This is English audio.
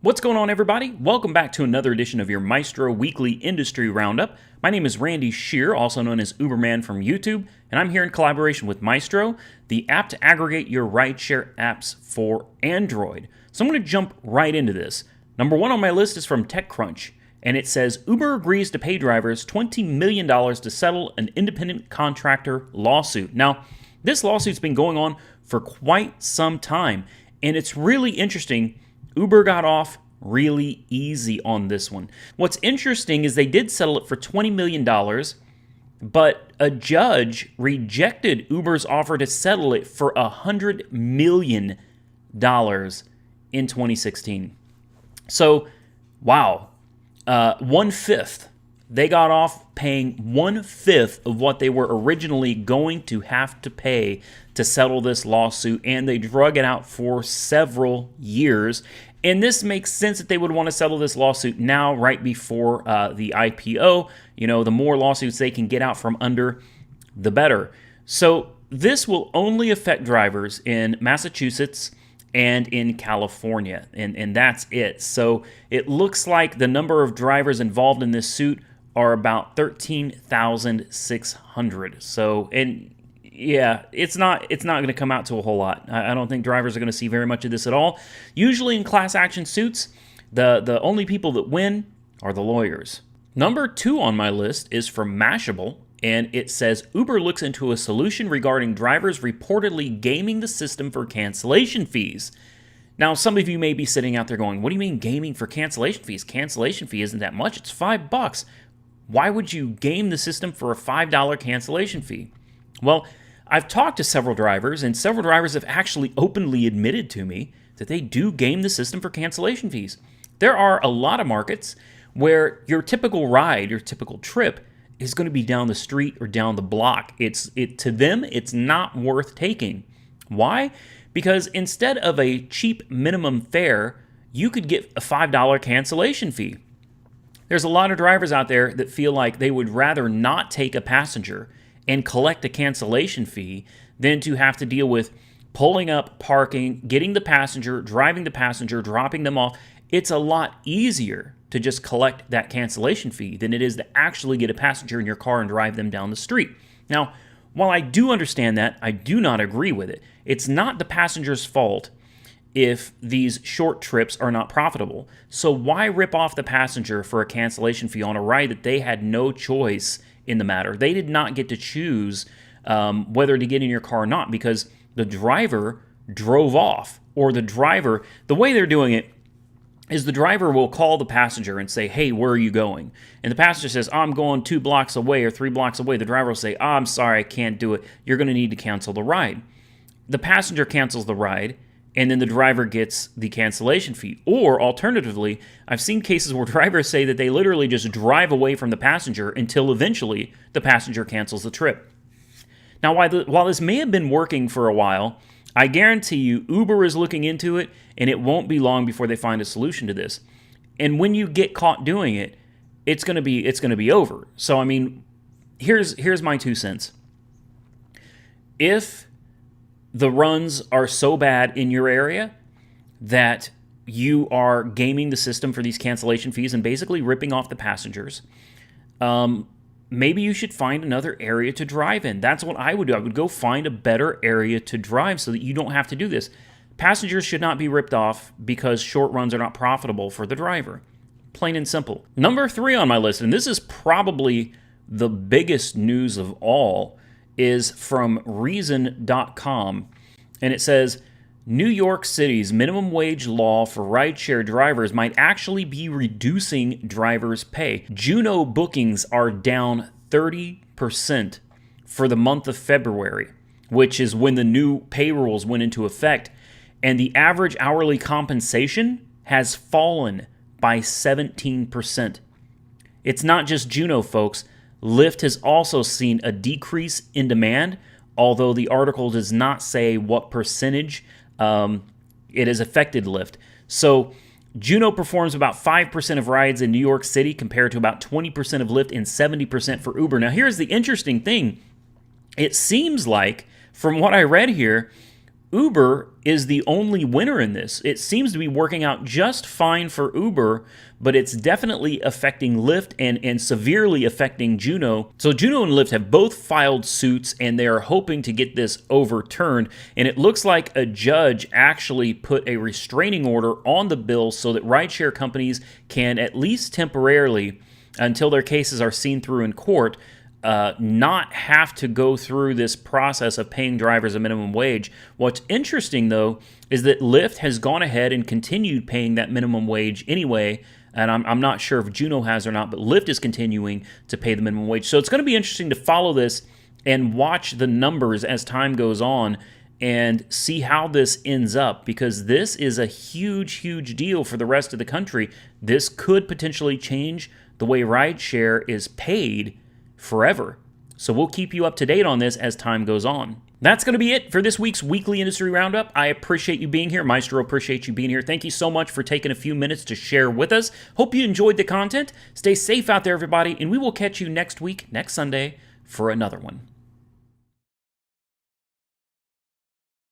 What's going on, everybody? Welcome back to another edition of your Mystro Weekly Industry Roundup. My name is Randy Shear, also known as Uberman from YouTube, and I'm here in collaboration with Mystro, the app to aggregate your rideshare apps for Android. So I'm going to jump right into this. Number one on my list is from TechCrunch, and it says, Uber agrees to pay drivers $20 million to settle an independent contractor lawsuit. Now, this lawsuit's been going on for quite some time, and it's really interesting. Uber got off really easy on this one. What's interesting is they did settle it for $20 million, but a judge rejected Uber's offer to settle it for $100 million in 2016. So, wow, 1/5. They got off paying 1/5 of what they were originally going to have to pay to settle this lawsuit, and they drug it out for several years. And this makes sense that they would want to settle this lawsuit now, right before the IPO. You know, the more lawsuits they can get out from under, the better. So this will only affect drivers in Massachusetts and in California, and that's it. So it looks like the number of drivers involved in this suit are about 13,600. So, and yeah, it's not going to come out to a whole lot. I don't think drivers are going to see very much of this at all. Usually in class action suits, the only people that win are the lawyers. Number 2 on my list is from Mashable, and it says, Uber looks into a solution regarding drivers reportedly gaming the system for cancellation fees. Now, some of you may be sitting out there going, what do you mean gaming for cancellation fees? Cancellation fee isn't that much. It's $5. Why would you game the system for a $5 cancellation fee? Well, I've talked to several drivers, and several drivers have actually openly admitted to me that they do game the system for cancellation fees. There are a lot of markets where your typical ride, your typical trip, is going to be down the street or down the block. To them, it's not worth taking. Why? Because instead of a cheap minimum fare, you could get a $5 cancellation fee. There's a lot of drivers out there that feel like they would rather not take a passenger and collect a cancellation fee than to have to deal with pulling up, parking, getting the passenger, driving the passenger, dropping them off. It's a lot easier to just collect that cancellation fee than it is to actually get a passenger in your car and drive them down the street. Now, while I do understand that, I do not agree with it. It's not the passenger's fault if these short trips are not profitable. So why rip off the passenger for a cancellation fee on a ride that they had no choice in the matter? They did not get to choose whether to get in your car or not, because the driver drove off, or the way they're doing it is the driver will call the passenger and say, hey, where are you going? And the passenger says, I'm going 2 blocks away or 3 blocks away. The driver will say, I'm sorry, I can't do it. You're going to need to cancel the ride. The passenger cancels the ride, and then the driver gets the cancellation fee. Or alternatively, I've seen cases where drivers say that they literally just drive away from the passenger until eventually the passenger cancels the trip. Now, while this may have been working for a while, I guarantee you Uber is looking into it, and it won't be long before they find a solution to this. And when you get caught doing it, it's going to be over. So I mean, here's my 2 cents. If the runs are so bad in your area that you are gaming the system for these cancellation fees and basically ripping off the passengers, maybe you should find another area to drive in. That's what I would do. I would go find a better area to drive so that you don't have to do this. Passengers should not be ripped off because short runs are not profitable for the driver. Plain and simple. Number 3 on my list, and this is probably the biggest news of all, is from Reason.com, and it says, New York City's minimum wage law for rideshare drivers might actually be reducing drivers' pay. Juno bookings are down 30% for the month of February, which is when the new pay rules went into effect, and the average hourly compensation has fallen by 17%. It's not just Juno, folks. Lyft has also seen a decrease in demand, although the article does not say what percentage it has affected Lyft. So Juno performs about 5% of rides in New York City compared to about 20% of Lyft and 70% for Uber. Now, here's the interesting thing. It seems like, from what I read here, Uber is the only winner in this. It seems to be working out just fine for Uber, but it's definitely affecting Lyft and severely affecting Juno. So Juno and Lyft have both filed suits, and they are hoping to get this overturned. And it looks like a judge actually put a restraining order on the bill so that rideshare companies can, at least temporarily, until their cases are seen through in court, not have to go through this process of paying drivers a minimum wage. What's interesting, though, is that Lyft has gone ahead and continued paying that minimum wage anyway, and I'm not sure if Juno has or not, but Lyft is continuing to pay the minimum wage. So it's going to be interesting to follow this and watch the numbers as time goes on and see how this ends up, because this is a huge, huge deal for the rest of the country. This could potentially change the way rideshare is paid forever. So we'll keep you up to date on this as time goes on. That's going to be it for this week's Weekly Industry Roundup. I appreciate you being here. Mystro appreciates you being here. Thank you so much for taking a few minutes to share with us. Hope you enjoyed the content. Stay safe out there, everybody, and we will catch you next week, next Sunday, for another one.